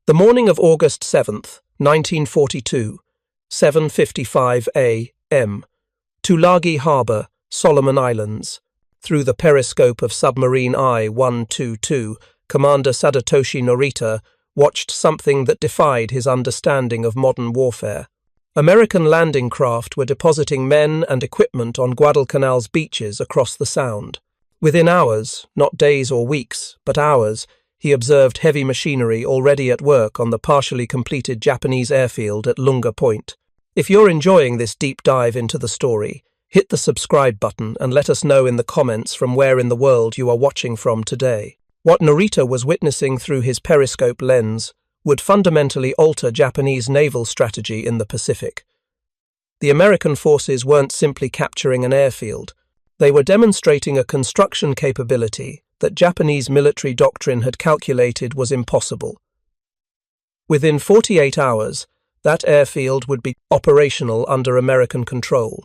The morning of August 7th, 1942, 7:55 a.m. Tulagi Harbour, Solomon Islands. Through the periscope of submarine I-122, Commander Sadatoshi Norita watched something that defied his understanding of modern warfare. American landing craft were depositing men and equipment on Guadalcanal's beaches across the Sound. Within hours, not days or weeks, but hours, he observed heavy machinery already at work on the partially completed Japanese airfield at Lunga Point. If you're enjoying this deep dive into the story, hit the subscribe button and let us know in the comments from where in the world you are watching from today. What Norita was witnessing through his periscope lens would fundamentally alter Japanese naval strategy in the Pacific. The American forces weren't simply capturing an airfield, they were demonstrating a construction capability that Japanese military doctrine had calculated was impossible. Within 48 hours, that airfield would be operational under American control.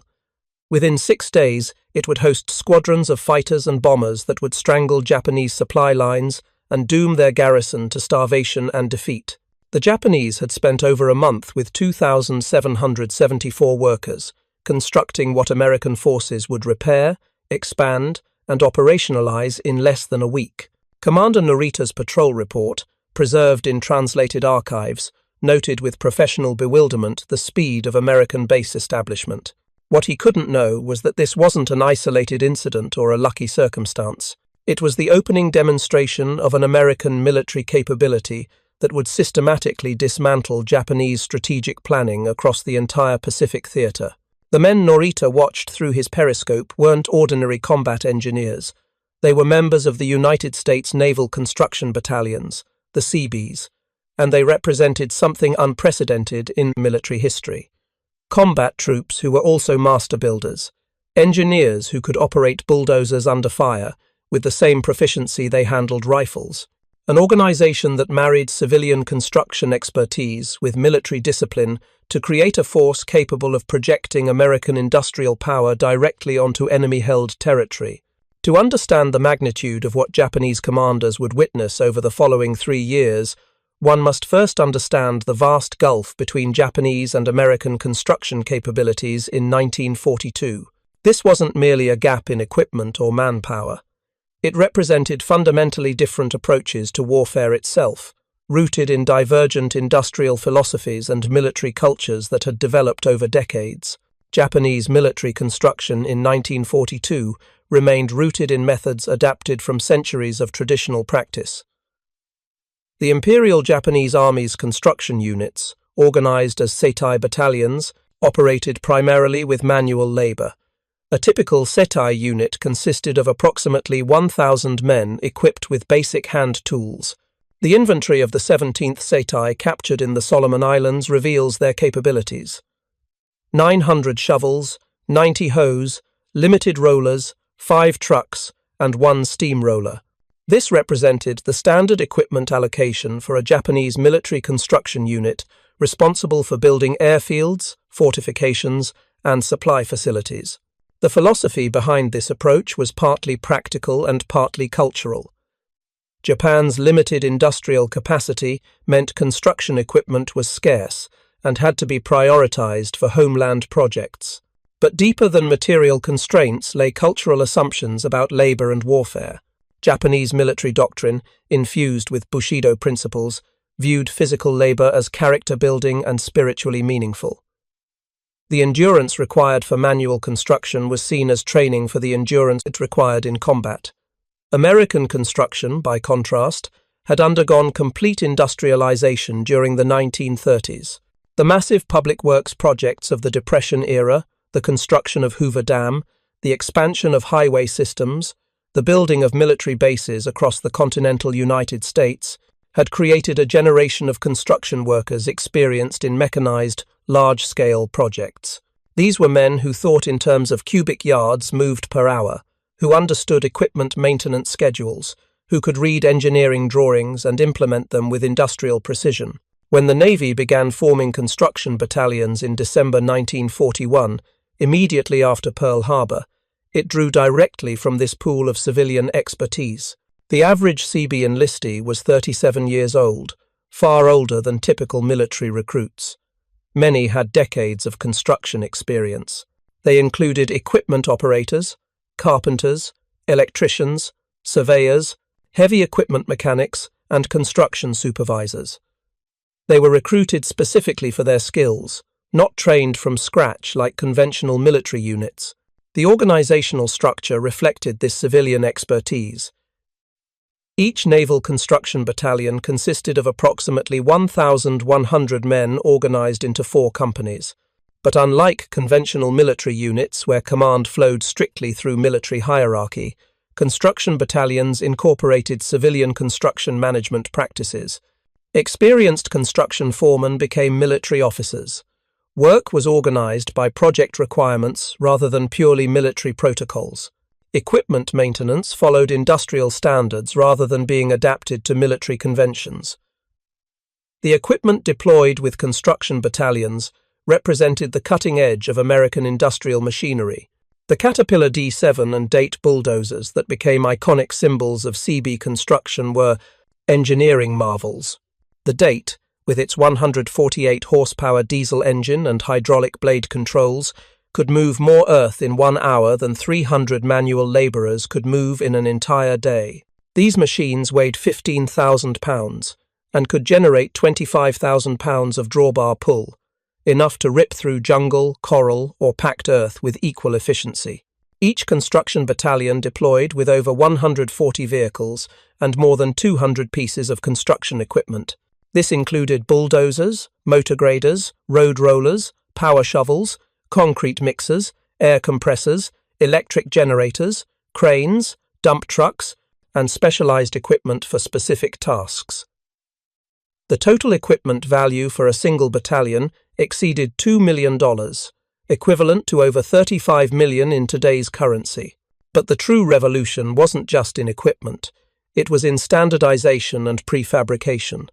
Within 6 days, it would host squadrons of fighters and bombers that would strangle Japanese supply lines and doom their garrison to starvation and defeat. The Japanese had spent over a month with 2,774 workers, constructing what American forces would repair, expand, and operationalize in less than a week. Commander Norita's patrol report, preserved in translated archives, noted with professional bewilderment the speed of American base establishment. What he couldn't know was that this wasn't an isolated incident or a lucky circumstance. It was the opening demonstration of an American military capability that would systematically dismantle Japanese strategic planning across the entire Pacific theater. The men Norita watched through his periscope weren't ordinary combat engineers. They were members of the United States Naval Construction Battalions, the Seabees, and they represented something unprecedented in military history. Combat troops who were also master builders, engineers who could operate bulldozers under fire with the same proficiency they handled rifles. An organization that married civilian construction expertise with military discipline to create a force capable of projecting American industrial power directly onto enemy-held territory. To understand the magnitude of what Japanese commanders would witness over the following 3 years, one must first understand the vast gulf between Japanese and American construction capabilities in 1942. This wasn't merely a gap in equipment or manpower. It represented fundamentally different approaches to warfare itself, rooted in divergent industrial philosophies and military cultures that had developed over decades. Japanese military construction in 1942 remained rooted in methods adapted from centuries of traditional practice. The Imperial Japanese Army's construction units, organized as Setai battalions, operated primarily with manual labor. A typical Setai unit consisted of approximately 1,000 men equipped with basic hand tools. The inventory of the 17th Setai captured in the Solomon Islands reveals their capabilities. 900 shovels, 90 hoes, limited rollers, 5 trucks, and 1 steamroller. This represented the standard equipment allocation for a Japanese military construction unit responsible for building airfields, fortifications, and supply facilities. The philosophy behind this approach was partly practical and partly cultural. Japan's limited industrial capacity meant construction equipment was scarce and had to be prioritized for homeland projects. But deeper than material constraints lay cultural assumptions about labor and warfare. Japanese military doctrine, infused with Bushido principles, viewed physical labor as character-building and spiritually meaningful. The endurance required for manual construction was seen as training for the endurance it required in combat. American construction, by contrast, had undergone complete industrialization during the 1930s. The massive public works projects of the Depression era, the construction of Hoover Dam, the expansion of highway systems, the building of military bases across the continental United States, had created a generation of construction workers experienced in mechanized, large-scale projects. These were men who thought in terms of cubic yards moved per hour, who understood equipment maintenance schedules, who could read engineering drawings and implement them with industrial precision. When the Navy began forming construction battalions in December 1941, immediately after Pearl Harbor, it drew directly from this pool of civilian expertise. The average Seabee enlistee was 37 years old, far older than typical military recruits. Many had decades of construction experience. They included equipment operators, carpenters, electricians, surveyors, heavy equipment mechanics, and construction supervisors. They were recruited specifically for their skills, not trained from scratch like conventional military units. The organizational structure reflected this civilian expertise. Each Naval Construction Battalion consisted of approximately 1,100 men organized into 4 companies. But unlike conventional military units where command flowed strictly through military hierarchy, construction battalions incorporated civilian construction management practices. Experienced construction foremen became military officers. Work was organized by project requirements rather than purely military protocols. Equipment maintenance followed industrial standards rather than being adapted to military conventions. The equipment deployed with construction battalions represented the cutting edge of American industrial machinery. The Caterpillar D7 and Date bulldozers that became iconic symbols of Seabee construction were engineering marvels. The Date, with its 148 horsepower diesel engine and hydraulic blade controls, could move more earth in 1 hour than 300 manual laborers could move in an entire day. These machines weighed 15,000 pounds and could generate 25,000 pounds of drawbar pull, enough to rip through jungle, coral, or packed earth with equal efficiency. Each construction battalion deployed with over 140 vehicles and more than 200 pieces of construction equipment. This included bulldozers, motor graders, road rollers, power shovels, concrete mixers, air compressors, electric generators, cranes, dump trucks, and specialized equipment for specific tasks. The total equipment value for a single battalion exceeded $2 million, equivalent to over $35 million in today's currency. But the true revolution wasn't just in equipment, it was in standardization and prefabrication.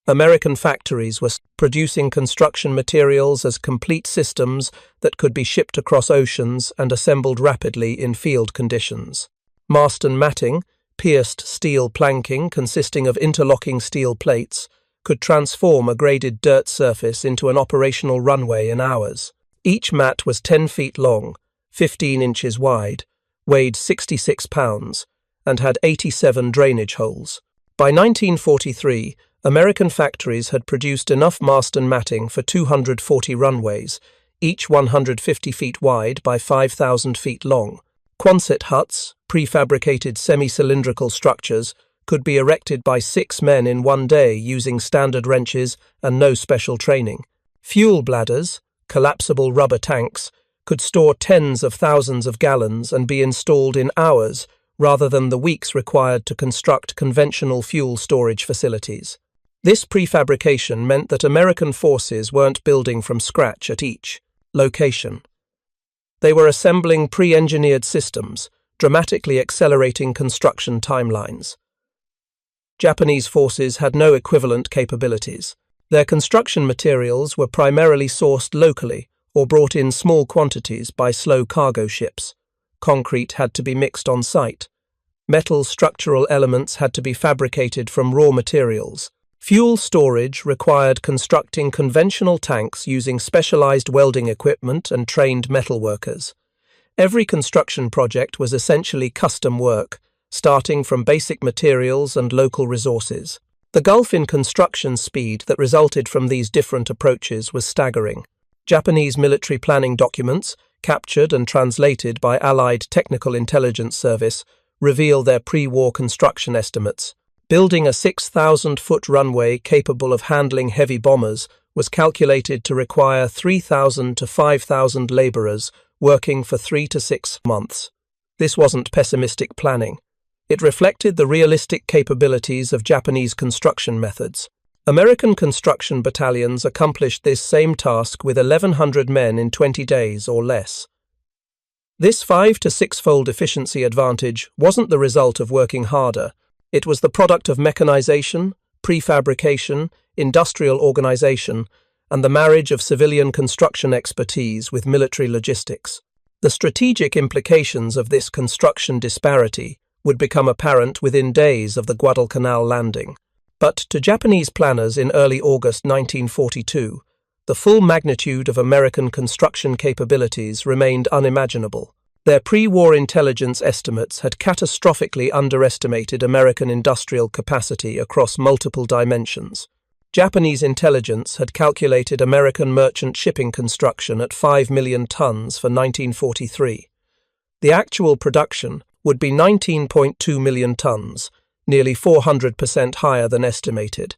American factories were producing construction materials as complete systems that could be shipped across oceans and assembled rapidly in field conditions. Mast and matting, pierced steel planking consisting of interlocking steel plates, could transform a graded dirt surface into an operational runway in hours. Each mat was 10 feet long, 15 inches wide, weighed 66 pounds, and had 87 drainage holes. By 1943, American factories had produced enough mast and matting for 240 runways, each 150 feet wide by 5,000 feet long. Quonset huts, prefabricated semi-cylindrical structures, could be erected by 6 men in 1 day using standard wrenches and no special training. Fuel bladders, collapsible rubber tanks, could store tens of thousands of gallons and be installed in hours rather than the weeks required to construct conventional fuel storage facilities. This prefabrication meant that American forces weren't building from scratch at each location. They were assembling pre-engineered systems, dramatically accelerating construction timelines. Japanese forces had no equivalent capabilities. Their construction materials were primarily sourced locally or brought in small quantities by slow cargo ships. Concrete had to be mixed on site. Metal structural elements had to be fabricated from raw materials. Fuel storage required constructing conventional tanks using specialized welding equipment and trained metalworkers. Every construction project was essentially custom work, starting from basic materials and local resources. The gulf in construction speed that resulted from these different approaches was staggering. Japanese military planning documents, captured and translated by Allied Technical Intelligence Service, reveal their pre-war construction estimates. Building a 6,000-foot runway capable of handling heavy bombers was calculated to require 3,000 to 5,000 laborers working for 3 to 6 months. This wasn't pessimistic planning. It reflected the realistic capabilities of Japanese construction methods. American construction battalions accomplished this same task with 1,100 men in 20 days or less. This 5 to 6-fold efficiency advantage wasn't the result of working harder. It was the product of mechanization, prefabrication, industrial organization, and the marriage of civilian construction expertise with military logistics. The strategic implications of this construction disparity would become apparent within days of the Guadalcanal landing. But to Japanese planners in early August 1942, the full magnitude of American construction capabilities remained unimaginable. Their pre-war intelligence estimates had catastrophically underestimated American industrial capacity across multiple dimensions. Japanese intelligence had calculated American merchant shipping construction at 5 million tons for 1943. The actual production would be 19.2 million tons, nearly 400% higher than estimated.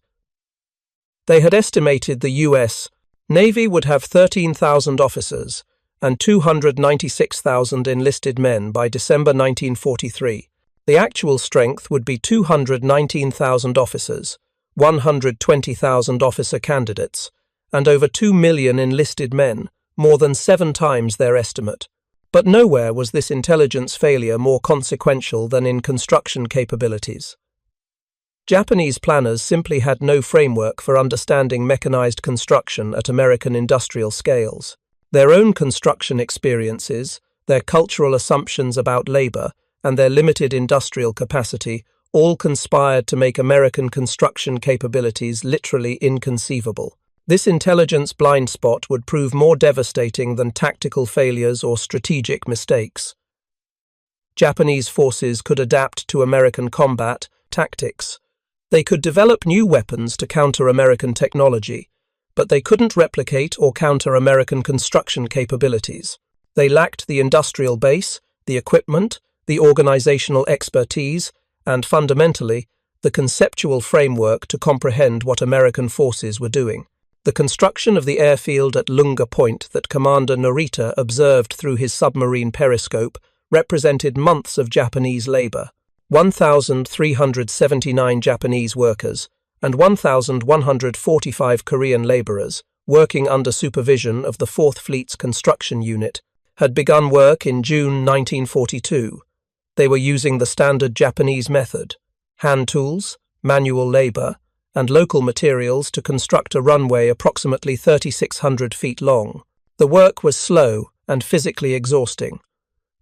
They had estimated the U.S. Navy would have 13,000 officers and 296,000 enlisted men by December 1943. The actual strength would be 219,000 officers, 120,000 officer candidates, and over 2 million enlisted men, more than 7 times their estimate. But nowhere was this intelligence failure more consequential than in construction capabilities. Japanese planners simply had no framework for understanding mechanized construction at American industrial scales. Their own construction experiences, their cultural assumptions about labor, and their limited industrial capacity all conspired to make American construction capabilities literally inconceivable. This intelligence blind spot would prove more devastating than tactical failures or strategic mistakes. Japanese forces could adapt to American combat tactics. They could develop new weapons to counter American technology, but they couldn't replicate or counter American construction capabilities. They lacked the industrial base, the equipment, the organizational expertise, and fundamentally, the conceptual framework to comprehend what American forces were doing. The construction of the airfield at Lunga Point that Commander Norita observed through his submarine periscope represented months of Japanese labor. 1,379 Japanese workers and 1,145 Korean laborers, working under supervision of the 4th Fleet's construction unit, had begun work in June 1942. They were using the standard Japanese method, hand tools, manual labor, and local materials to construct a runway approximately 3,600 feet long. The work was slow and physically exhausting.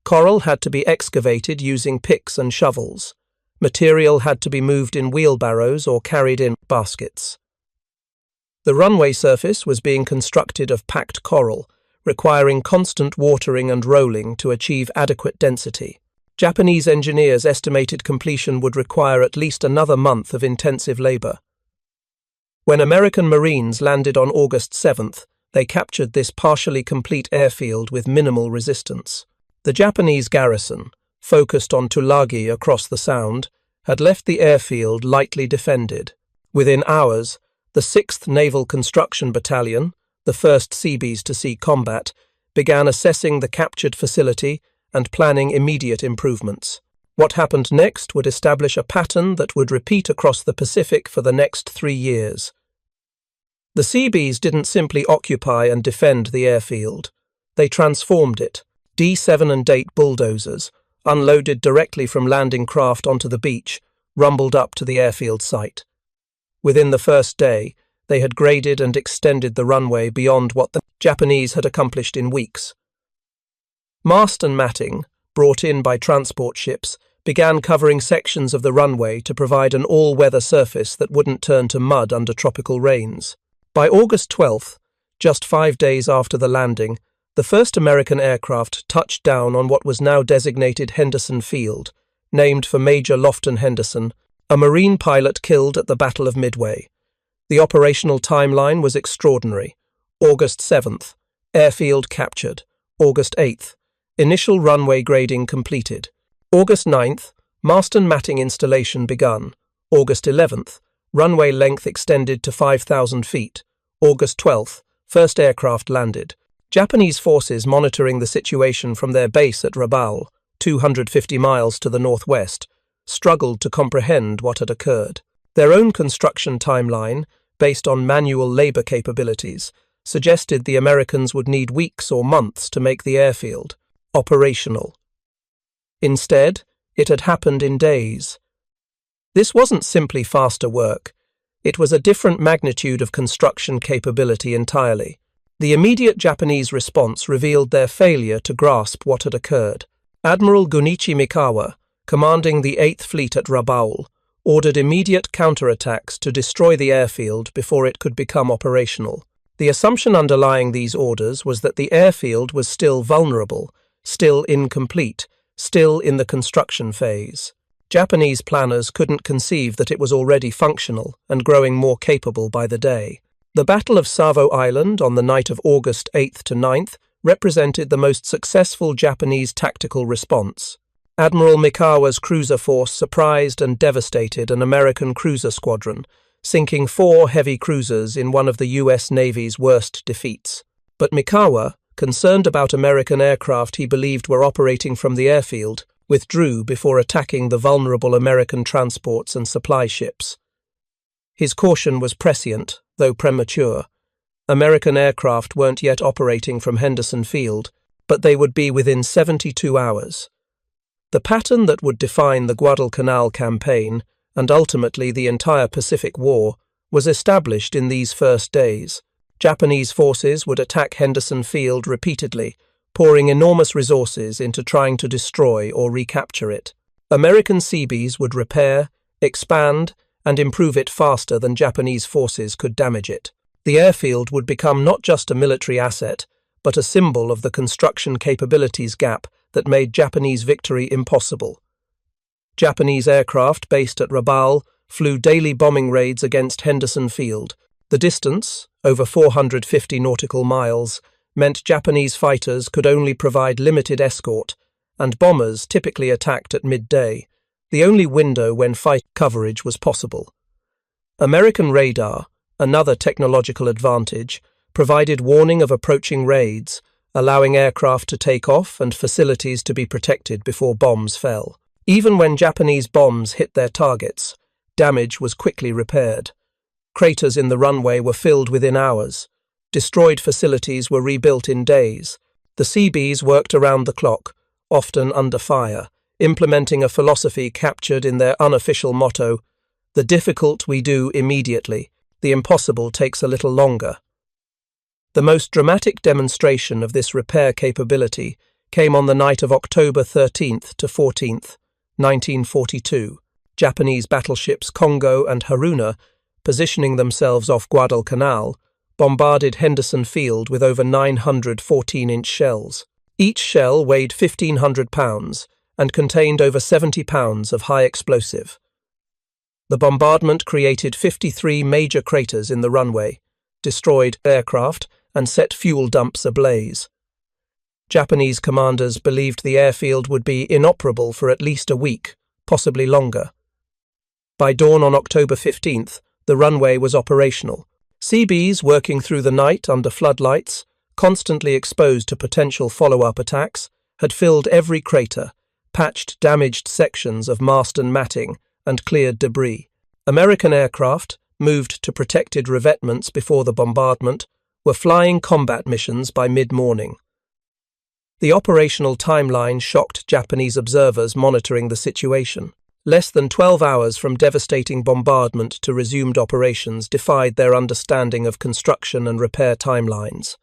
Coral had to be excavated using picks and shovels. Material had to be moved in wheelbarrows or carried in baskets. The runway surface was being constructed of packed coral, requiring constant watering and rolling to achieve adequate density. Japanese engineers estimated completion would require at least another month of intensive labor. When American Marines landed on August 7th, they captured this partially complete airfield with minimal resistance. The Japanese garrison, focused on Tulagi across the Sound, had left the airfield lightly defended. Within hours, the 6th Naval Construction Battalion, the first Seabees to see combat, began assessing the captured facility and planning immediate improvements. What happened next would establish a pattern that would repeat across the Pacific for the next 3 years. The Seabees didn't simply occupy and defend the airfield. They transformed it. D7 and 8 bulldozers, unloaded directly from landing craft onto the beach, rumbled up to the airfield site. Within the first day, they had graded and extended the runway beyond what the Japanese had accomplished in weeks. Mast and matting, brought in by transport ships, began covering sections of the runway to provide an all-weather surface that wouldn't turn to mud under tropical rains. By August 12th, just 5 days after the landing, the first American aircraft touched down on what was now designated Henderson Field, named for Major Lofton Henderson, a Marine pilot killed at the Battle of Midway. The operational timeline was extraordinary. August 7th, airfield captured. August 8th, initial runway grading completed. August 9th, mast and matting installation begun. August 11th, runway length extended to 5,000 feet. August 12th, first aircraft landed. Japanese forces monitoring the situation from their base at Rabaul, 250 miles to the northwest, struggled to comprehend what had occurred. Their own construction timeline, based on manual labor capabilities, suggested the Americans would need weeks or months to make the airfield operational. Instead, it had happened in days. This wasn't simply faster work. It was a different magnitude of construction capability entirely. The immediate Japanese response revealed their failure to grasp what had occurred. Admiral Gunichi Mikawa, commanding the 8th Fleet at Rabaul, ordered immediate counterattacks to destroy the airfield before it could become operational. The assumption underlying these orders was that the airfield was still vulnerable, still incomplete, still in the construction phase. Japanese planners couldn't conceive that it was already functional and growing more capable by the day. The Battle of Savo Island on the night of August 8th to 9th represented the most successful Japanese tactical response. Admiral Mikawa's cruiser force surprised and devastated an American cruiser squadron, sinking 4 heavy cruisers in one of the U.S. Navy's worst defeats. But Mikawa, concerned about American aircraft he believed were operating from the airfield, withdrew before attacking the vulnerable American transports and supply ships. His caution was prescient, though premature. American aircraft weren't yet operating from Henderson Field, but they would be within 72 hours. The pattern that would define the Guadalcanal campaign, and ultimately the entire Pacific War, was established in these first days. Japanese forces would attack Henderson Field repeatedly, pouring enormous resources into trying to destroy or recapture it. American Seabees would repair, expand, and improve it faster than Japanese forces could damage it. The airfield would become not just a military asset, but a symbol of the construction capabilities gap that made Japanese victory impossible. Japanese aircraft based at Rabaul flew daily bombing raids against Henderson Field. The distance, over 450 nautical miles, meant Japanese fighters could only provide limited escort, and bombers typically attacked at midday, the only window when fight coverage was possible. American radar, another technological advantage, provided warning of approaching raids, allowing aircraft to take off and facilities to be protected before bombs fell. Even when Japanese bombs hit their targets, damage was quickly repaired. Craters in the runway were filled within hours. Destroyed facilities were rebuilt in days. The Seabees worked around the clock, often under fire, implementing a philosophy captured in their unofficial motto, "The difficult we do immediately, the impossible takes a little longer." The most dramatic demonstration of this repair capability came on the night of October 13th to 14th, 1942. Japanese battleships Kongo and Haruna, positioning themselves off Guadalcanal, bombarded Henderson Field with over 900 14-inch shells. Each shell weighed 1,500 pounds and contained over 70 pounds of high explosive. The bombardment created 53 major craters in the runway, destroyed aircraft, and set fuel dumps ablaze. Japanese commanders believed the airfield would be inoperable for at least a week, possibly longer. By dawn on October 15th, the runway was operational. Seabees working through the night under floodlights, constantly exposed to potential follow-up attacks, had filled every crater, patched damaged sections of mast and matting, and cleared debris. American aircraft, moved to protected revetments before the bombardment, were flying combat missions by mid-morning. The operational timeline shocked Japanese observers monitoring the situation. Less than 12 hours from devastating bombardment to resumed operations defied their understanding of construction and repair timelines.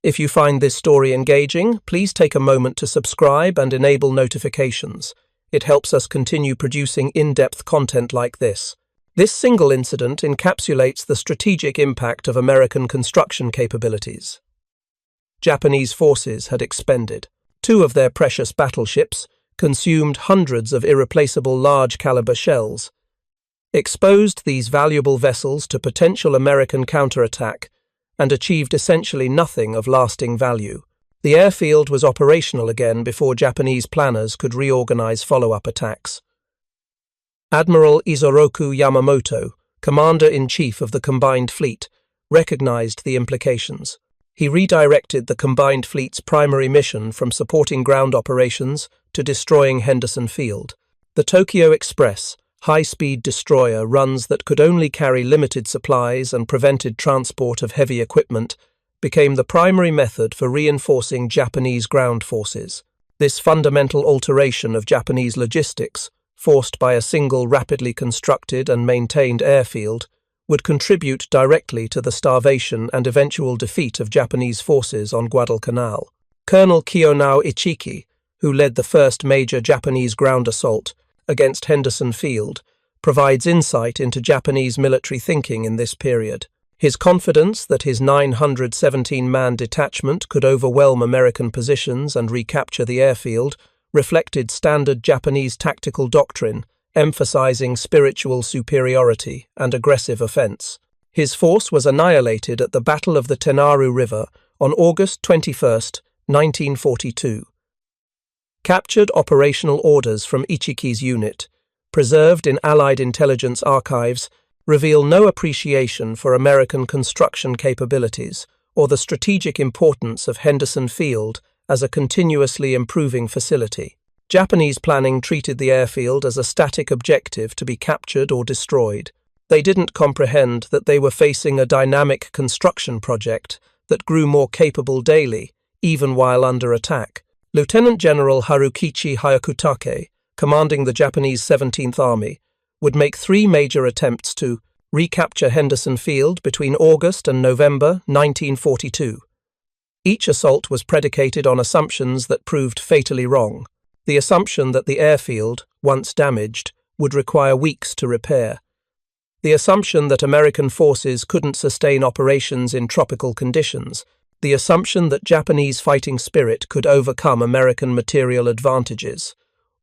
If you find this story engaging, please take a moment to subscribe and enable notifications. It helps us continue producing in-depth content like this. This single incident encapsulates the strategic impact of American construction capabilities. Japanese forces had expended 2 of their precious battleships, consumed hundreds of irreplaceable large-caliber shells, exposed these valuable vessels to potential American counterattack, and achieved essentially nothing of lasting value. The airfield was operational again before Japanese planners could reorganize follow-up attacks. Admiral Isoroku Yamamoto, Commander-in-Chief of the Combined Fleet, recognized the implications. He redirected the Combined Fleet's primary mission from supporting ground operations to destroying Henderson Field. The Tokyo Express, high-speed destroyer runs that could only carry limited supplies and prevented transport of heavy equipment, became the primary method for reinforcing Japanese ground forces. This fundamental alteration of Japanese logistics, forced by a single rapidly constructed and maintained airfield, would contribute directly to the starvation and eventual defeat of Japanese forces on Guadalcanal. Colonel Kiyonao Ichiki, who led the first major Japanese ground assault against Henderson Field, provides insight into Japanese military thinking in this period. His confidence that his 917-man detachment could overwhelm American positions and recapture the airfield reflected standard Japanese tactical doctrine, emphasizing spiritual superiority and aggressive offense. His force was annihilated at the Battle of the Tenaru River on August 21, 1942. Captured operational orders from Ichiki's unit, preserved in Allied intelligence archives, reveal no appreciation for American construction capabilities or the strategic importance of Henderson Field as a continuously improving facility. Japanese planning treated the airfield as a static objective to be captured or destroyed. They didn't comprehend that they were facing a dynamic construction project that grew more capable daily, even while under attack. Lieutenant General Harukichi Hyakutake, commanding the Japanese 17th Army, would make 3 major attempts to recapture Henderson Field between August and November 1942. Each assault was predicated on assumptions that proved fatally wrong. The assumption that the airfield, once damaged, would require weeks to repair. The assumption that American forces couldn't sustain operations in tropical conditions. The assumption that Japanese fighting spirit could overcome American material advantages.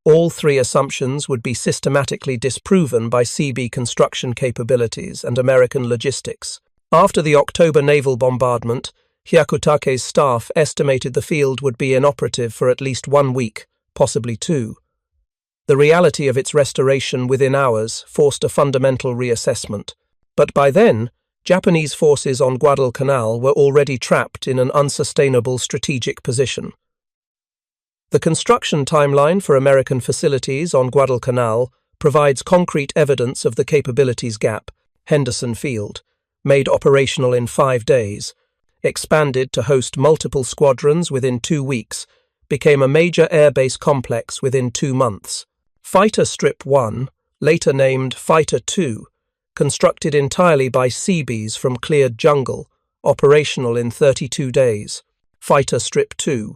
All 3 assumptions would be systematically disproven by Seabee construction capabilities and American logistics. After the October naval bombardment, Hyakutake's staff estimated the field would be inoperative for at least 1 week, possibly 2. The reality of its restoration within hours forced a fundamental reassessment. But by then, Japanese forces on Guadalcanal were already trapped in an unsustainable strategic position. The construction timeline for American facilities on Guadalcanal provides concrete evidence of the capabilities gap. Henderson Field, made operational in 5 days, expanded to host multiple squadrons within 2 weeks, became a major airbase complex within 2 months. Fighter Strip 1, later named Fighter 2, constructed entirely by Seabees from cleared jungle, operational in 32 days. Fighter Strip 2,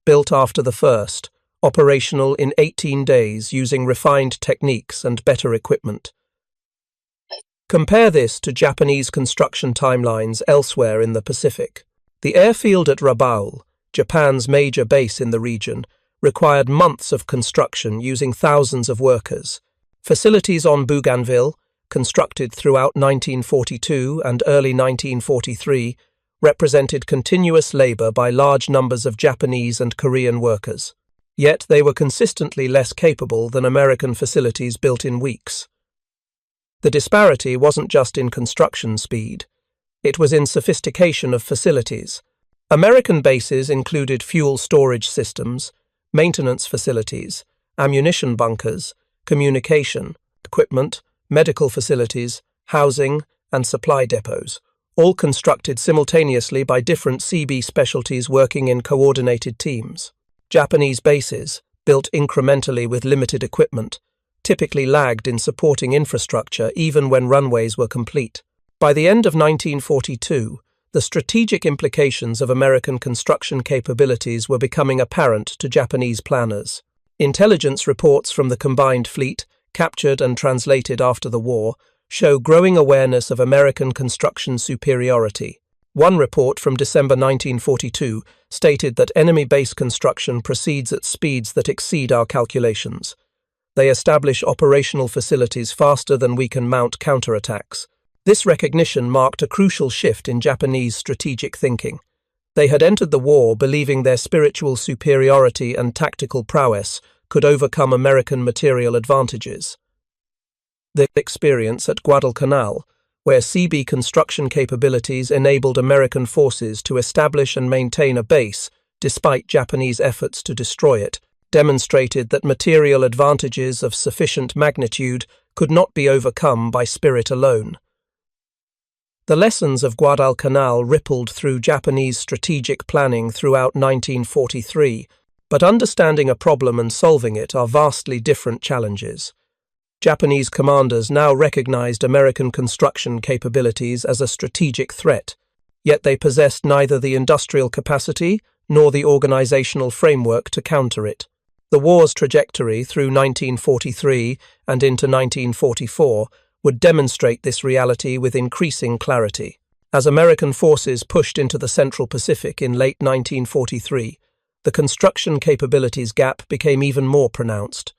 built after the first, operational in 18 days using refined techniques and better equipment. Compare this to Japanese construction timelines elsewhere in the Pacific. The airfield at Rabaul, Japan's major base in the region, required months of construction using thousands of workers. Facilities on Bougainville, constructed throughout 1942 and early 1943, represented continuous labor by large numbers of Japanese and Korean workers. Yet they were consistently less capable than American facilities built in weeks. The disparity wasn't just in construction speed. It was in sophistication of facilities. American bases included fuel storage systems, maintenance facilities, ammunition bunkers, communication, equipment, medical facilities, housing, and supply depots, all constructed simultaneously by different Seabee specialties working in coordinated teams. Japanese bases, built incrementally with limited equipment, typically lagged in supporting infrastructure even when runways were complete. By the end of 1942, the strategic implications of American construction capabilities were becoming apparent to Japanese planners. Intelligence reports from the combined fleet, captured and translated after the war, show growing awareness of American construction superiority. One report from December 1942 stated that enemy base construction proceeds at speeds that exceed our calculations. They establish operational facilities faster than we can mount counterattacks. This recognition marked a crucial shift in Japanese strategic thinking. They had entered the war believing their spiritual superiority and tactical prowess could overcome American material advantages. The experience at Guadalcanal, where Seabee construction capabilities enabled American forces to establish and maintain a base despite Japanese efforts to destroy it, demonstrated that material advantages of sufficient magnitude could not be overcome by spirit alone. The lessons of Guadalcanal rippled through Japanese strategic planning throughout 1943, but understanding a problem and solving it are vastly different challenges. Japanese commanders now recognized American construction capabilities as a strategic threat, yet they possessed neither the industrial capacity nor the organizational framework to counter it. The war's trajectory through 1943 and into 1944 would demonstrate this reality with increasing clarity. As American forces pushed into the Central Pacific in late 1943, the construction capabilities gap became even more pronounced.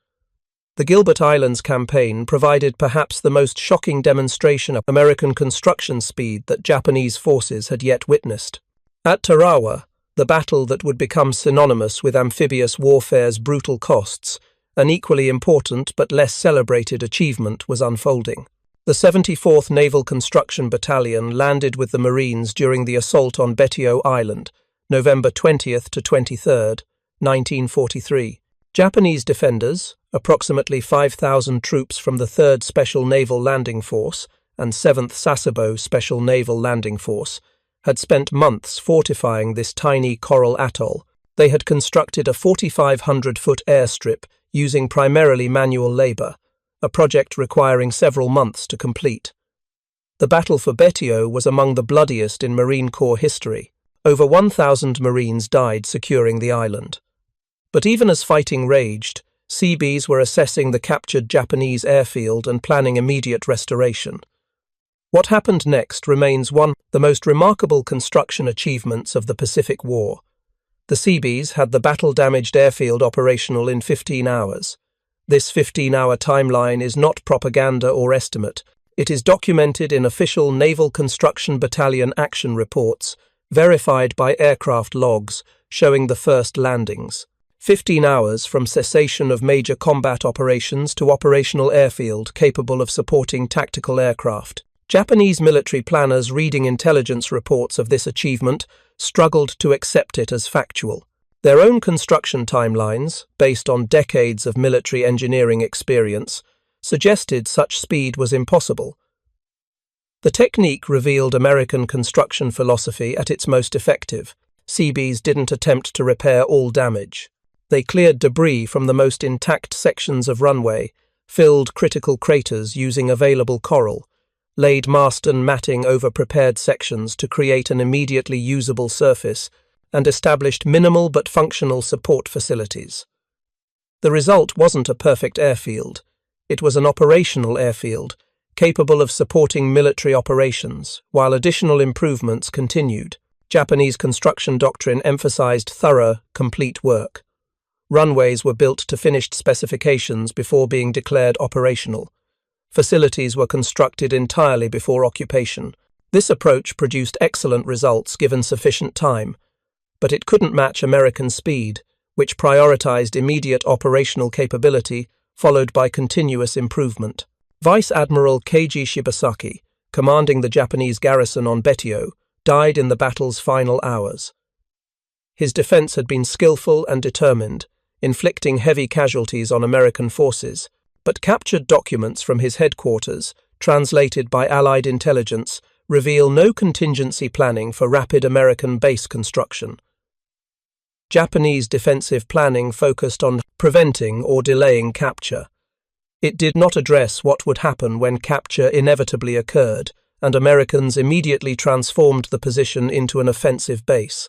The Gilbert Islands campaign provided perhaps the most shocking demonstration of American construction speed that Japanese forces had yet witnessed. At Tarawa, the battle that would become synonymous with amphibious warfare's brutal costs, an equally important but less celebrated achievement was unfolding. The 74th Naval Construction Battalion landed with the Marines during the assault on Betio Island, November 20th to 23rd, 1943. Japanese defenders, approximately 5,000 troops from the 3rd Special Naval Landing Force and 7th Sasebo Special Naval Landing Force, had spent months fortifying this tiny coral atoll. They had constructed a 4,500-foot airstrip using primarily manual labor, a project requiring several months to complete. The battle for Betio was among the bloodiest in Marine Corps history. Over 1,000 Marines died securing the island. But even as fighting raged, Seabees were assessing the captured Japanese airfield and planning immediate restoration. What happened next remains one of the most remarkable construction achievements of the Pacific War. The Seabees had the battle-damaged airfield operational in 15 hours. This 15-hour timeline is not propaganda or estimate. It is documented in official Naval Construction Battalion action reports, verified by aircraft logs, showing the first landings. 15 hours from cessation of major combat operations to operational airfield capable of supporting tactical aircraft. Japanese military planners reading intelligence reports of this achievement struggled to accept it as factual. Their own construction timelines, based on decades of military engineering experience, suggested such speed was impossible. The technique revealed American construction philosophy at its most effective. Seabees didn't attempt to repair all damage. They cleared debris from the most intact sections of runway, filled critical craters using available coral, laid mast and matting over prepared sections to create an immediately usable surface, and established minimal but functional support facilities. The result wasn't a perfect airfield. It was an operational airfield, capable of supporting military operations, while additional improvements continued. Japanese construction doctrine emphasized thorough, complete work. Runways were built to finished specifications before being declared operational. Facilities were constructed entirely before occupation. This approach produced excellent results given sufficient time, but it couldn't match American speed, which prioritized immediate operational capability, followed by continuous improvement. Vice Admiral Keiji Shibasaki, commanding the Japanese garrison on Betio, died in the battle's final hours. His defense had been skillful and determined, inflicting heavy casualties on American forces, but captured documents from his headquarters, translated by Allied intelligence, reveal no contingency planning for rapid American base construction. Japanese defensive planning focused on preventing or delaying capture. It did not address what would happen when capture inevitably occurred, and Americans immediately transformed the position into an offensive base.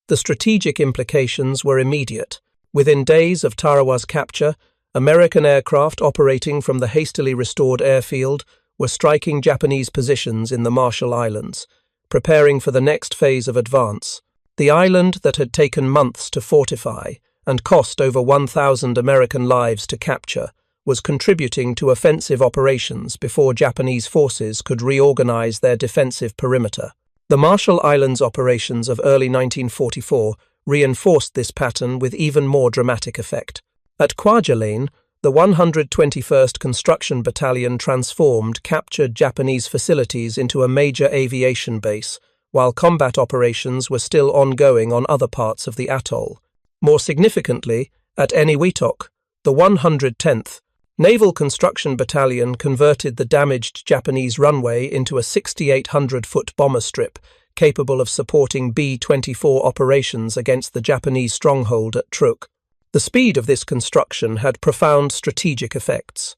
The strategic implications were immediate. Within days of Tarawa's capture, American aircraft operating from the hastily restored airfield were striking Japanese positions in the Marshall Islands, preparing for the next phase of advance. The island that had taken months to fortify and cost over 1,000 American lives to capture was contributing to offensive operations before Japanese forces could reorganize their defensive perimeter. The Marshall Islands operations of early 1944 reinforced this pattern with even more dramatic effect. At Kwajalein, the 121st Construction Battalion transformed captured Japanese facilities into a major aviation base, while combat operations were still ongoing on other parts of the atoll. More significantly, at Eniwetok, the 110th Naval Construction Battalion converted the damaged Japanese runway into a 6,800-foot bomber strip capable of supporting B-24 operations against the Japanese stronghold at Truk. The speed of this construction had profound strategic effects.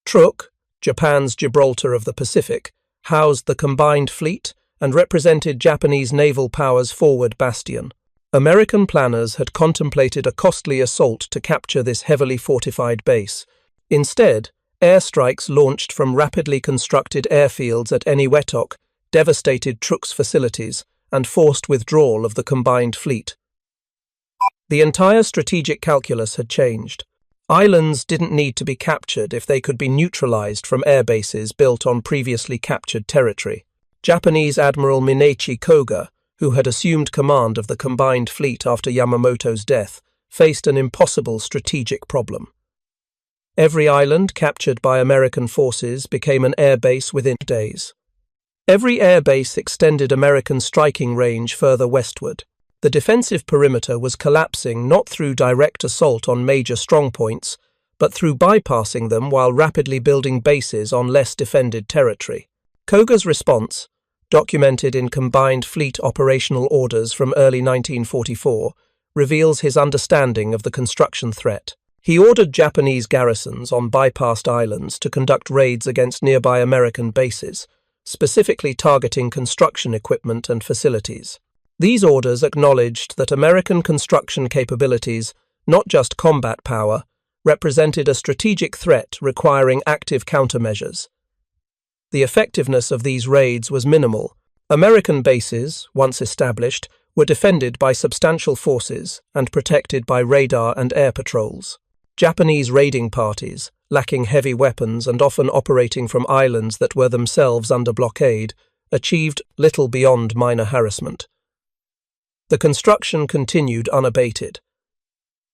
Truk, Japan's Gibraltar of the Pacific, housed the combined fleet and represented Japanese naval power's forward bastion. American planners had contemplated a costly assault to capture this heavily fortified base. Instead, airstrikes launched from rapidly constructed airfields at Eniwetok devastated Truk's facilities and forced withdrawal of the combined fleet. The entire strategic calculus had changed. Islands didn't need to be captured if they could be neutralized from airbases built on previously captured territory. Japanese Admiral Minechi Koga, who had assumed command of the combined fleet after Yamamoto's death, faced an impossible strategic problem. Every island captured by American forces became an airbase within days. Every airbase extended American striking range further westward. The defensive perimeter was collapsing not through direct assault on major strongpoints, but through bypassing them while rapidly building bases on less defended territory. Koga's response, documented in combined fleet operational orders from early 1944, reveals his understanding of the construction threat. He ordered Japanese garrisons on bypassed islands to conduct raids against nearby American bases, specifically targeting construction equipment and facilities. These orders acknowledged that American construction capabilities, not just combat power, represented a strategic threat requiring active countermeasures. The effectiveness of these raids was minimal. American bases, once established, were defended by substantial forces and protected by radar and air patrols. Japanese raiding parties, lacking heavy weapons and often operating from islands that were themselves under blockade, achieved little beyond minor harassment. The construction continued unabated.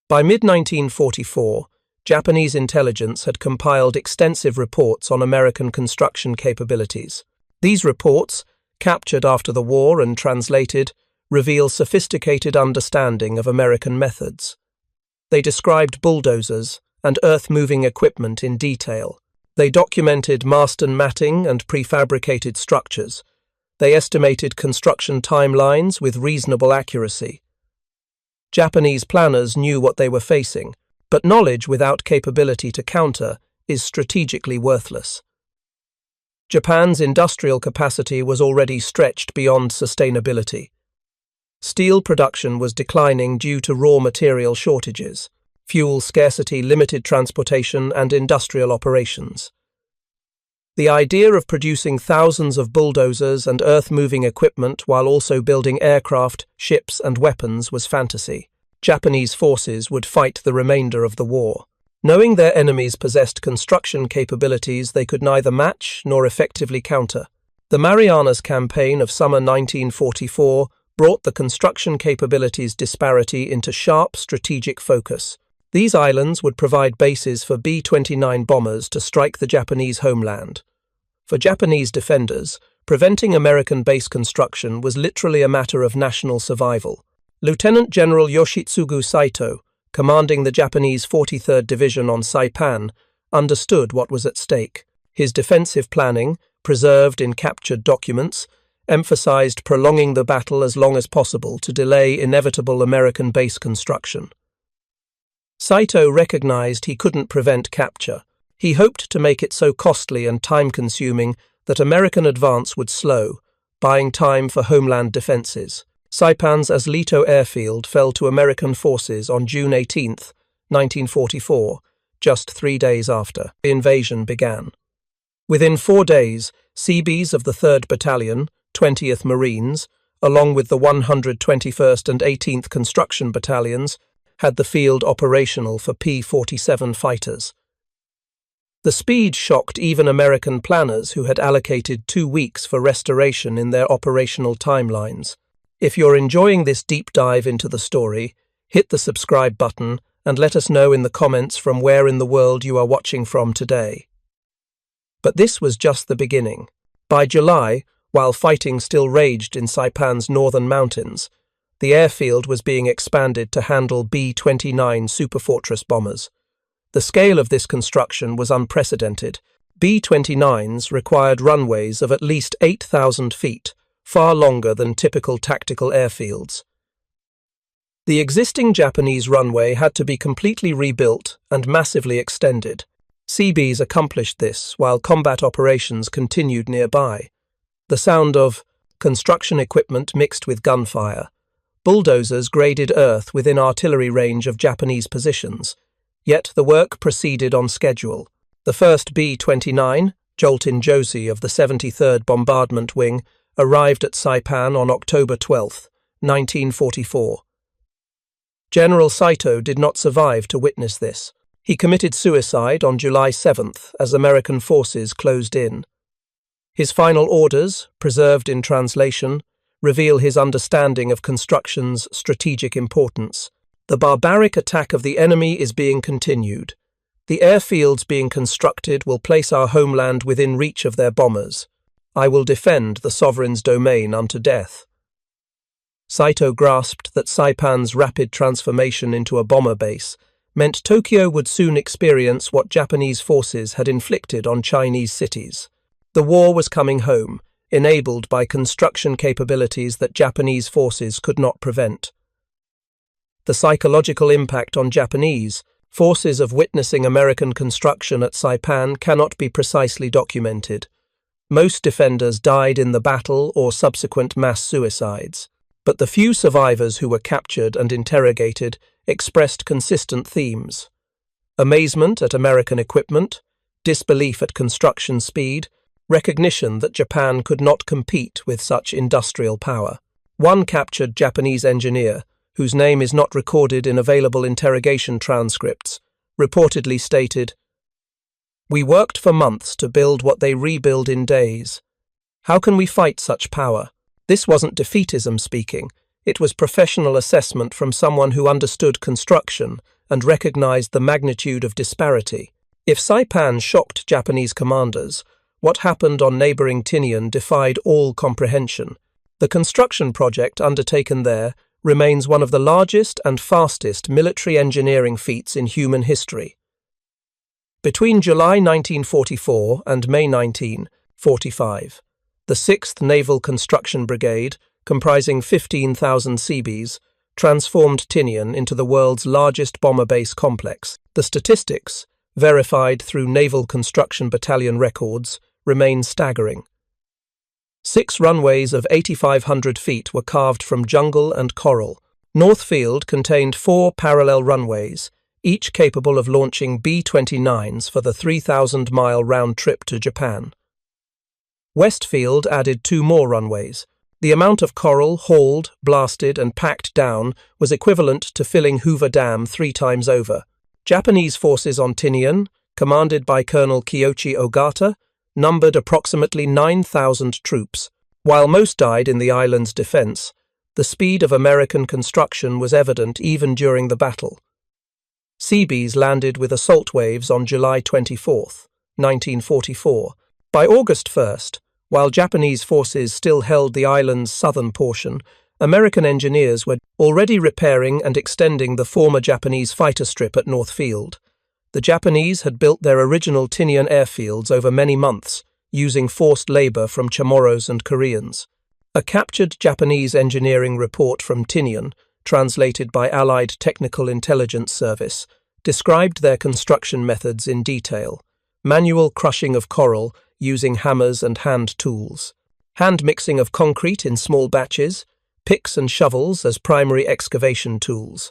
By mid-1944, Japanese intelligence had compiled extensive reports on American construction capabilities. These reports, captured after the war and translated, reveal sophisticated understanding of American methods. They described bulldozers and earth-moving equipment in detail. They documented mast and matting and prefabricated structures. They estimated construction timelines with reasonable accuracy. Japanese planners knew what they were facing, but knowledge without capability to counter is strategically worthless. Japan's industrial capacity was already stretched beyond sustainability. Steel production was declining due to raw material shortages. Fuel scarcity limited transportation and industrial operations. The idea of producing thousands of bulldozers and earth-moving equipment while also building aircraft, ships, and weapons was fantasy. Japanese forces would fight the remainder of the war. Knowing their enemies possessed construction capabilities they could neither match nor effectively counter. The Marianas Campaign of summer 1944 brought the construction capabilities disparity into sharp strategic focus. These islands would provide bases for B-29 bombers to strike the Japanese homeland. For Japanese defenders, preventing American base construction was literally a matter of national survival. Lieutenant General Yoshitsugu Saito, commanding the Japanese 43rd Division on Saipan, understood what was at stake. His defensive planning, preserved in captured documents, emphasized prolonging the battle as long as possible to delay inevitable American base construction. Saito recognized he couldn't prevent capture. He hoped to make it so costly and time-consuming that American advance would slow, buying time for homeland defenses. Saipan's Aslito airfield fell to American forces on June 18, 1944, just 3 days after the invasion began. Within 4 days, Seabees of the 3rd Battalion, 20th Marines, along with the 121st and 18th Construction Battalions, had the field operational for P-47 fighters. The speed shocked even American planners who had allocated 2 weeks for restoration in their operational timelines. If you're enjoying this deep dive into the story, hit the subscribe button and let us know in the comments from where in the world you are watching from today. But this was just the beginning. By July, while fighting still raged in Saipan's northern mountains, the airfield was being expanded to handle B-29 Superfortress bombers. The scale of this construction was unprecedented. B-29s required runways of at least 8,000 feet, far longer than typical tactical airfields. The existing Japanese runway had to be completely rebuilt and massively extended. Seabees accomplished this while combat operations continued nearby. The sound of construction equipment mixed with gunfire, Bulldozers graded earth within artillery range of Japanese positions, yet the work proceeded on schedule. The first B-29, Joltin Josie of the 73rd Bombardment Wing, arrived at Saipan on October 12, 1944. General Saito did not survive to witness this. He committed suicide on July 7th as American forces closed in. His final orders, preserved in translation, reveal his understanding of construction's strategic importance. The barbaric attack of the enemy is being continued. The airfields being constructed will place our homeland within reach of their bombers. I will defend the sovereign's domain unto death. Saito grasped that Saipan's rapid transformation into a bomber base meant Tokyo would soon experience what Japanese forces had inflicted on Chinese cities. The war was coming home, enabled by construction capabilities that Japanese forces could not prevent. The psychological impact on Japanese forces of witnessing American construction at Saipan cannot be precisely documented. Most defenders died in the battle or subsequent mass suicides, but the few survivors who were captured and interrogated expressed consistent themes: amazement at American equipment, disbelief at construction speed, recognition that Japan could not compete with such industrial power. One captured Japanese engineer, whose name is not recorded in available interrogation transcripts, reportedly stated, "We worked for months to build what they rebuild in days. How can we fight such power?" This wasn't defeatism speaking. It was professional assessment from someone who understood construction and recognized the magnitude of disparity. If Saipan shocked Japanese commanders, what happened on neighboring Tinian defied all comprehension. The construction project undertaken there remains one of the largest and fastest military engineering feats in human history. Between July 1944 and May 1945, the 6th Naval Construction Brigade, comprising 15,000 Seabees, transformed Tinian into the world's largest bomber base complex. The statistics, verified through Naval Construction Battalion records, remain staggering. 6 runways of 8,500 feet were carved from jungle and coral. Northfield contained 4 parallel runways, each capable of launching B-29s for the 3,000-mile round trip to Japan. Westfield added 2 more runways. The amount of coral hauled, blasted, and packed down was equivalent to filling Hoover Dam 3 times over. Japanese forces on Tinian, commanded by Colonel Kiyoshi Ogata, numbered approximately 9,000 troops. While most died in the island's defense, the speed of American construction was evident even during the battle. Seabees landed with assault waves on July 24, 1944. By August 1st, while Japanese forces still held the island's southern portion, American engineers were already repairing and extending the former Japanese fighter strip at Northfield. The Japanese had built their original Tinian airfields over many months, using forced labor from Chamorros and Koreans. A captured Japanese engineering report from Tinian, translated by Allied Technical Intelligence Service, described their construction methods in detail: manual crushing of coral using hammers and hand tools, hand mixing of concrete in small batches, picks and shovels as primary excavation tools.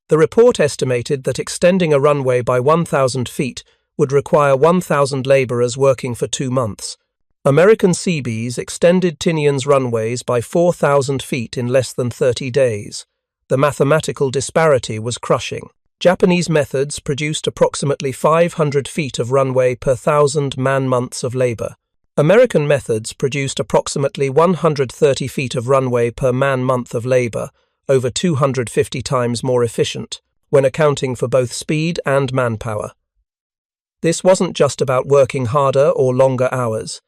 The report estimated that extending a runway by 1,000 feet would require 1,000 laborers working for 2 months. American Seabees extended Tinian's runways by 4,000 feet in less than 30 days. The mathematical disparity was crushing. Japanese methods produced approximately 500 feet of runway per 1,000 man-months of labor. American methods produced approximately 130 feet of runway per man-month of labor, over 250 times more efficient, when accounting for both speed and manpower. This wasn't just about working harder or longer hours.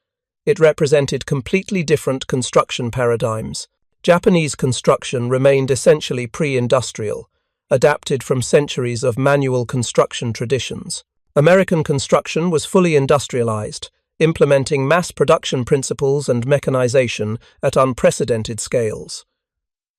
It represented completely different construction paradigms. Japanese construction remained essentially pre-industrial, adapted from centuries of manual construction traditions. American construction was fully industrialized, implementing mass production principles and mechanization at unprecedented scales.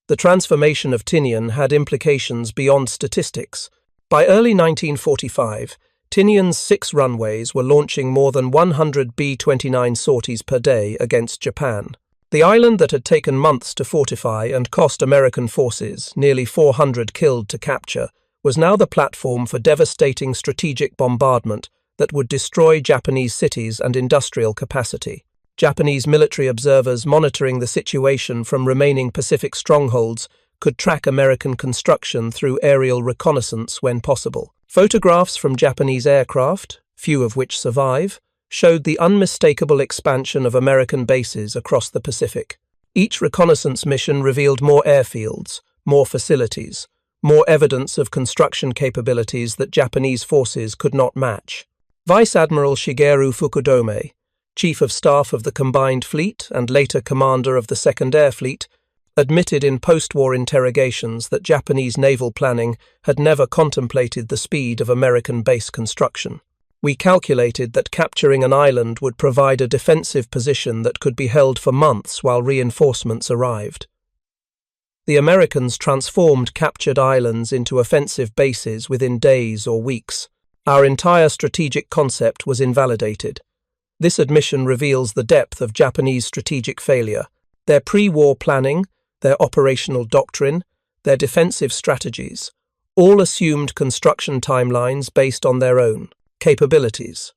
The transformation of Tinian had implications beyond statistics. By early 1945, Tinian's 6 runways were launching more than 100 B-29 sorties per day against Japan. The island that had taken months to fortify and cost American forces nearly 400 killed to capture was now the platform for devastating strategic bombardment that would destroy Japanese cities and industrial capacity. Japanese military observers monitoring the situation from remaining Pacific strongholds could track American construction through aerial reconnaissance when possible. Photographs from Japanese aircraft, few of which survive, showed the unmistakable expansion of American bases across the Pacific. Each reconnaissance mission revealed more airfields, more facilities, more evidence of construction capabilities that Japanese forces could not match. Vice Admiral Shigeru Fukudome, Chief of Staff of the Combined Fleet and later Commander of the Second Air Fleet, admitted in post-war interrogations that Japanese naval planning had never contemplated the speed of American base construction. We calculated that capturing an island would provide a defensive position that could be held for months while reinforcements arrived. The Americans transformed captured islands into offensive bases within days or weeks. Our entire strategic concept was invalidated. This admission reveals the depth of Japanese strategic failure. Their pre-war planning, their operational doctrine, their defensive strategies, all assumed construction timelines based on their own capabilities.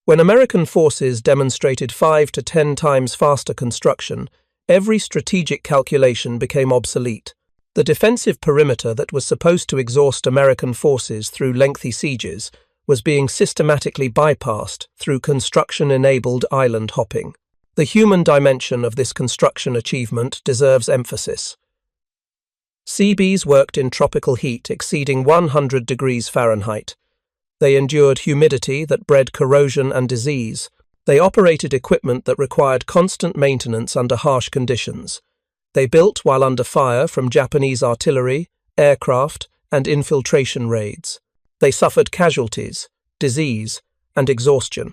When American forces demonstrated 5 to 10 times faster construction, every strategic calculation became obsolete. The defensive perimeter that was supposed to exhaust American forces through lengthy sieges was being systematically bypassed through construction-enabled island hopping. The human dimension of this construction achievement deserves emphasis. Seabees worked in tropical heat exceeding 100 degrees Fahrenheit. They endured humidity that bred corrosion and disease. They operated equipment that required constant maintenance under harsh conditions. They built while under fire from Japanese artillery, aircraft, and infiltration raids. They suffered casualties, disease, and exhaustion.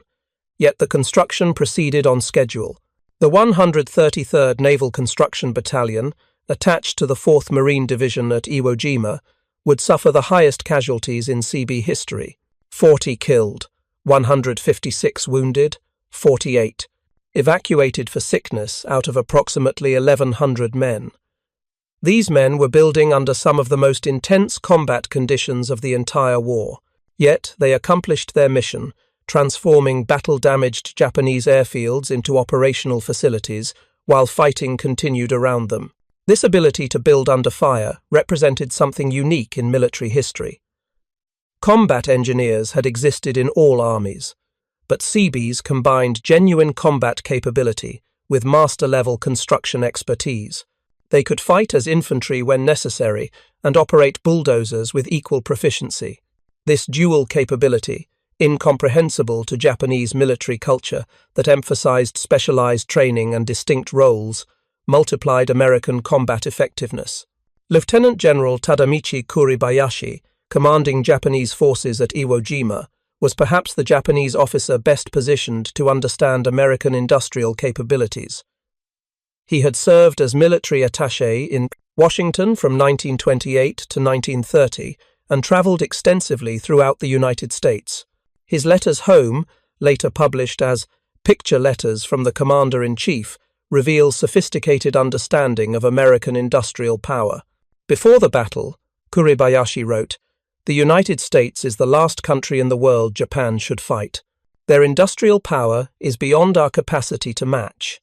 Yet the construction proceeded on schedule. The 133rd Naval Construction Battalion, attached to the 4th Marine Division at Iwo Jima, would suffer the highest casualties in Seabee history: 40 killed, 156 wounded, 48 evacuated for sickness out of approximately 1,100 men. These men were building under some of the most intense combat conditions of the entire war, yet they accomplished their mission, transforming battle-damaged Japanese airfields into operational facilities while fighting continued around them. This ability to build under fire represented something unique in military history. Combat engineers had existed in all armies, but Seabees combined genuine combat capability with master-level construction expertise. They could fight as infantry when necessary and operate bulldozers with equal proficiency. This dual capability, incomprehensible to Japanese military culture that emphasized specialized training and distinct roles, multiplied American combat effectiveness. Lieutenant General Tadamichi Kuribayashi, commanding Japanese forces at Iwo Jima, was perhaps the Japanese officer best positioned to understand American industrial capabilities. He had served as military attaché in Washington from 1928 to 1930 and traveled extensively throughout the United States. His letters home, later published as Picture Letters from the Commander-in-Chief, reveal sophisticated understanding of American industrial power. Before the battle, Kuribayashi wrote, "The United States is the last country in the world Japan should fight. Their industrial power is beyond our capacity to match."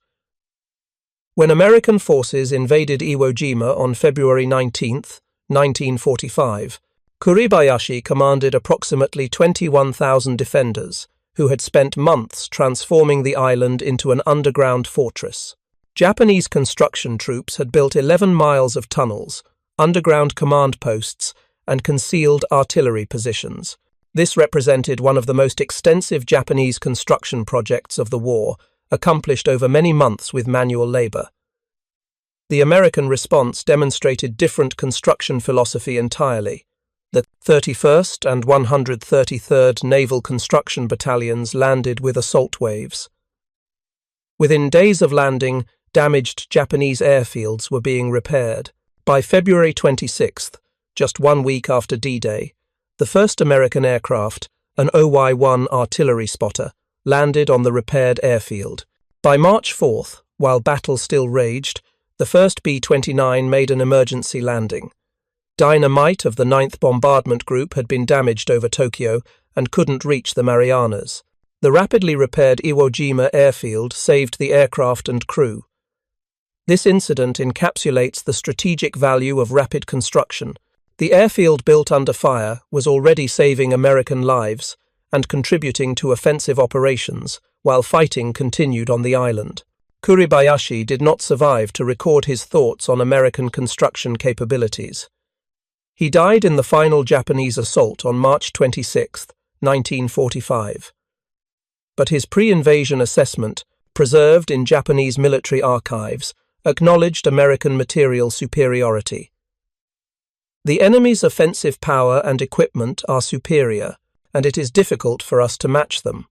When American forces invaded Iwo Jima on February 19, 1945, Kuribayashi commanded approximately 21,000 defenders, who had spent months transforming the island into an underground fortress. Japanese construction troops had built 11 miles of tunnels, underground command posts, and concealed artillery positions. This represented one of the most extensive Japanese construction projects of the war, accomplished over many months with manual labor. The American response demonstrated different construction philosophy entirely. The 31st and 133rd Naval Construction Battalions landed with assault waves. Within days of landing, damaged Japanese airfields were being repaired. By February 26th, just 1 week after D-Day, the first American aircraft, an OY-1 artillery spotter, landed on the repaired airfield. By March 4th, while battle still raged, the first B-29 made an emergency landing. Dynamite of the 9th Bombardment Group had been damaged over Tokyo and couldn't reach the Marianas. The rapidly repaired Iwo Jima airfield saved the aircraft and crew. This incident encapsulates the strategic value of rapid construction. The airfield built under fire was already saving American lives and contributing to offensive operations while fighting continued on the island. Kuribayashi did not survive to record his thoughts on American construction capabilities. He died in the final Japanese assault on March 26, 1945. But his pre-invasion assessment, preserved in Japanese military archives, acknowledged American material superiority. The enemy's offensive power and equipment are superior, and it is difficult for us to match them.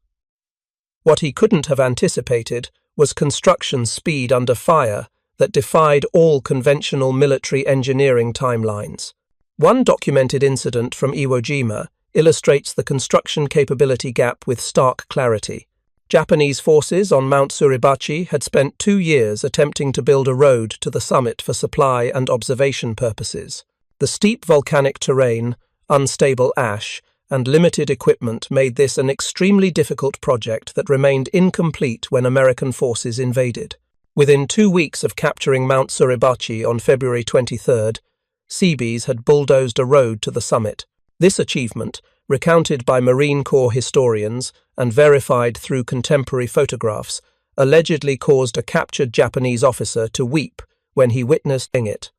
What he couldn't have anticipated was construction speed under fire that defied all conventional military engineering timelines. One documented incident from Iwo Jima illustrates the construction capability gap with stark clarity. Japanese forces on Mount Suribachi had spent 2 years attempting to build a road to the summit for supply and observation purposes. The steep volcanic terrain, unstable ash, and limited equipment made this an extremely difficult project that remained incomplete when American forces invaded. Within 2 weeks of capturing Mount Suribachi on February 23rd, Seabees had bulldozed a road to the summit. This achievement, recounted by Marine Corps historians and verified through contemporary photographs, allegedly caused a captured Japanese officer to weep when he witnessed it.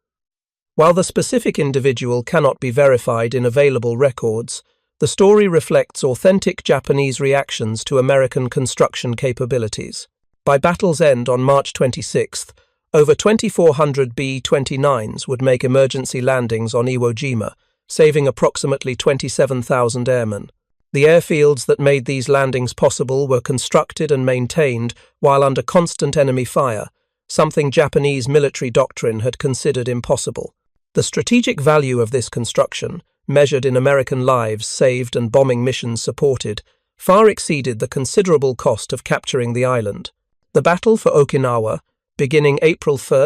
While the specific individual cannot be verified in available records, the story reflects authentic Japanese reactions to American construction capabilities. By battle's end on March 26th, over 2,400 B-29s would make emergency landings on Iwo Jima, saving approximately 27,000 airmen. The airfields that made these landings possible were constructed and maintained while under constant enemy fire, something Japanese military doctrine had considered impossible. The strategic value of this construction, measured in American lives saved and bombing missions supported, far exceeded the considerable cost of capturing the island. The battle for Okinawa, beginning April 1,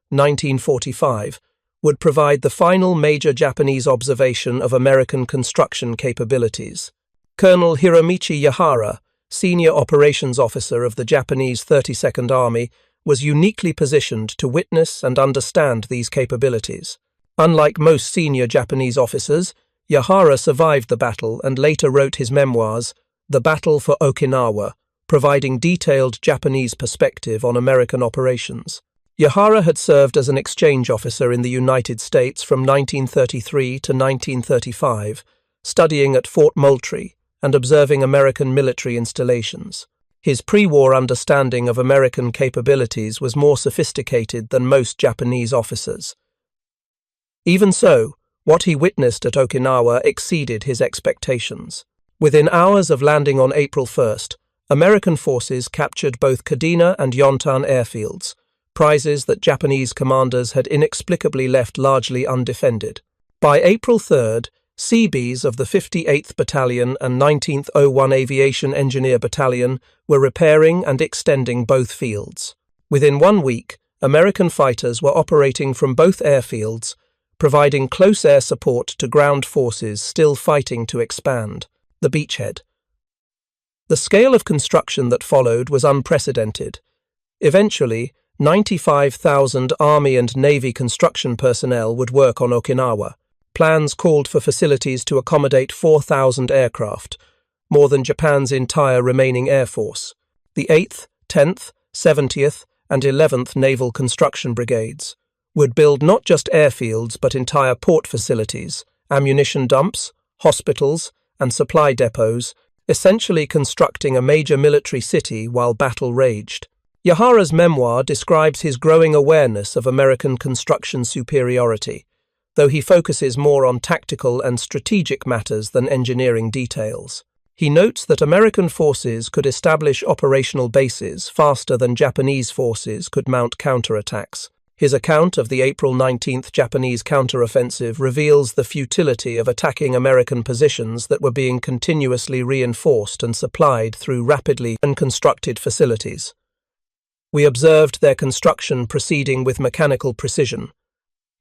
1945, would provide the final major Japanese observation of American construction capabilities. Colonel Hiromichi Yahara, senior operations officer of the Japanese 32nd Army, was uniquely positioned to witness and understand these capabilities. Unlike most senior Japanese officers, Yahara survived the battle and later wrote his memoirs, The Battle for Okinawa, providing detailed Japanese perspective on American operations. Yahara had served as an exchange officer in the United States from 1933 to 1935, studying at Fort Moultrie and observing American military installations. His pre-war understanding of American capabilities was more sophisticated than most Japanese officers. Even so, what he witnessed at Okinawa exceeded his expectations. Within hours of landing on April 1st, American forces captured both Kadena and Yontan airfields, prizes that Japanese commanders had inexplicably left largely undefended. By April 3rd, Seabees of the 58th Battalion and 19th 01 Aviation Engineer Battalion were repairing and extending both fields. Within 1 week, American fighters were operating from both airfields, providing close air support to ground forces still fighting to expand. The beachhead. The scale of construction that followed was unprecedented. Eventually, 95,000 Army and Navy construction personnel would work on Okinawa. Plans called for facilities to accommodate 4,000 aircraft, more than Japan's entire remaining air force. The 8th, 10th, 70th, and 11th Naval Construction Brigades would build not just airfields but entire port facilities, ammunition dumps, hospitals, and supply depots, essentially constructing a major military city while battle raged. Yahara's memoir describes his growing awareness of American construction superiority, though he focuses more on tactical and strategic matters than engineering details. He notes that American forces could establish operational bases faster than Japanese forces could mount counterattacks. His account of the April 19th Japanese counteroffensive reveals the futility of attacking American positions that were being continuously reinforced and supplied through rapidly constructed facilities. We observed their construction proceeding with mechanical precision,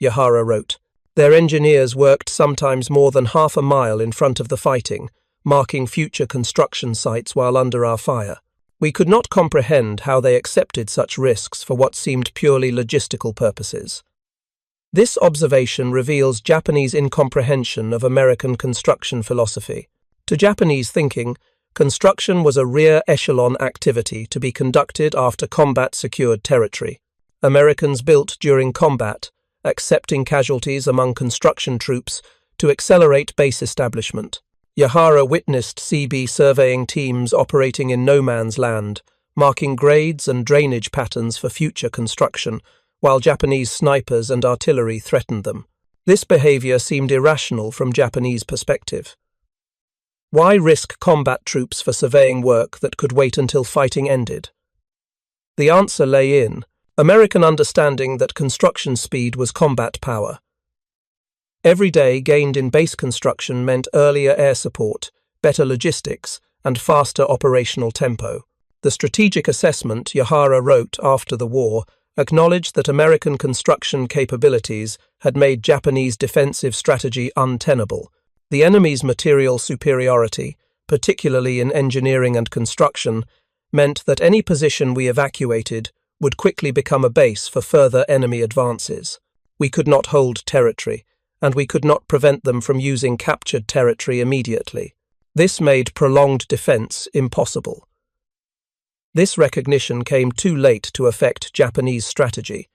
Yahara wrote. Their engineers worked sometimes more than half a mile in front of the fighting, marking future construction sites while under our fire. We could not comprehend how they accepted such risks for what seemed purely logistical purposes. This observation reveals Japanese incomprehension of American construction philosophy. To Japanese thinking, construction was a rear echelon activity to be conducted after combat-secured territory. Americans built during combat, accepting casualties among construction troops to accelerate base establishment. Yahara witnessed Seabee surveying teams operating in no man's land, marking grades and drainage patterns for future construction, while Japanese snipers and artillery threatened them. This behavior seemed irrational from Japanese perspective. Why risk combat troops for surveying work that could wait until fighting ended? The answer lay in American understanding that construction speed was combat power. Every day gained in base construction meant earlier air support, better logistics, and faster operational tempo. The strategic assessment Yahara wrote after the war acknowledged that American construction capabilities had made Japanese defensive strategy untenable. The enemy's material superiority, particularly in engineering and construction, meant that any position we evacuated would quickly become a base for further enemy advances. We could not hold territory, and we could not prevent them from using captured territory immediately. This made prolonged defense impossible. This recognition came too late to affect Japanese strategy,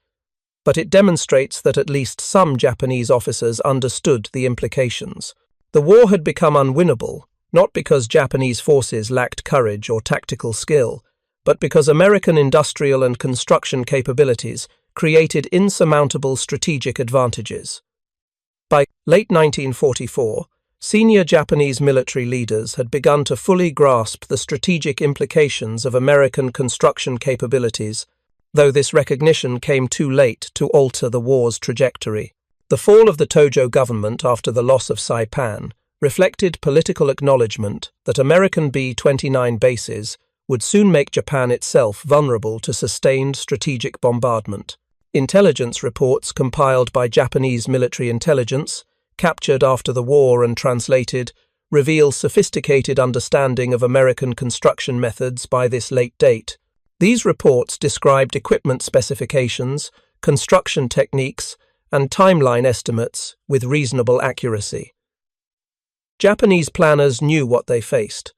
but it demonstrates that at least some Japanese officers understood the implications. The war had become unwinnable, not because Japanese forces lacked courage or tactical skill, but because American industrial and construction capabilities created insurmountable strategic advantages. By late 1944, senior Japanese military leaders had begun to fully grasp the strategic implications of American construction capabilities, though this recognition came too late to alter the war's trajectory. The fall of the Tojo government after the loss of Saipan reflected political acknowledgement that American B-29 bases would soon make Japan itself vulnerable to sustained strategic bombardment. Intelligence reports compiled by Japanese military intelligence, captured after the war and translated, reveal sophisticated understanding of American construction methods by this late date. These reports described equipment specifications, construction techniques, and timeline estimates with reasonable accuracy. Japanese planners knew what they faced.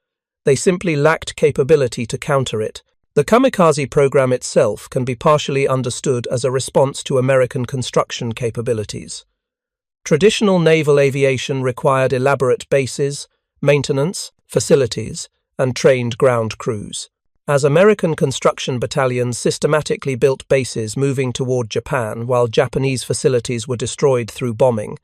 They simply lacked capability to counter it. The kamikaze program itself can be partially understood as a response to American construction capabilities. Traditional naval aviation required elaborate bases, maintenance, facilities, and trained ground crews. As American construction battalions systematically built bases moving toward Japan while Japanese facilities were destroyed through bombing,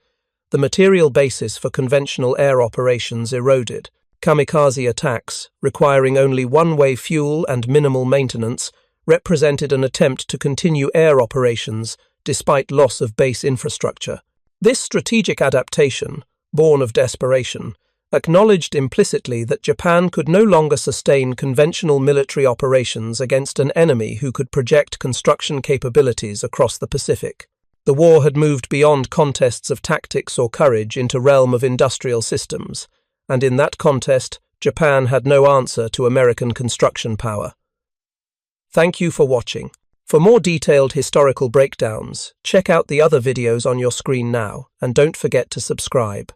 the material basis for conventional air operations eroded. Kamikaze attacks, requiring only one-way fuel and minimal maintenance, represented an attempt to continue air operations despite loss of base infrastructure. This strategic adaptation, born of desperation, acknowledged implicitly that Japan could no longer sustain conventional military operations against an enemy who could project construction capabilities across the Pacific. The war had moved beyond contests of tactics or courage into realm of industrial systems, and in that contest, Japan had no answer to American construction power. Thank you for watching. For more detailed historical breakdowns, check out the other videos on your screen now, and don't forget to subscribe.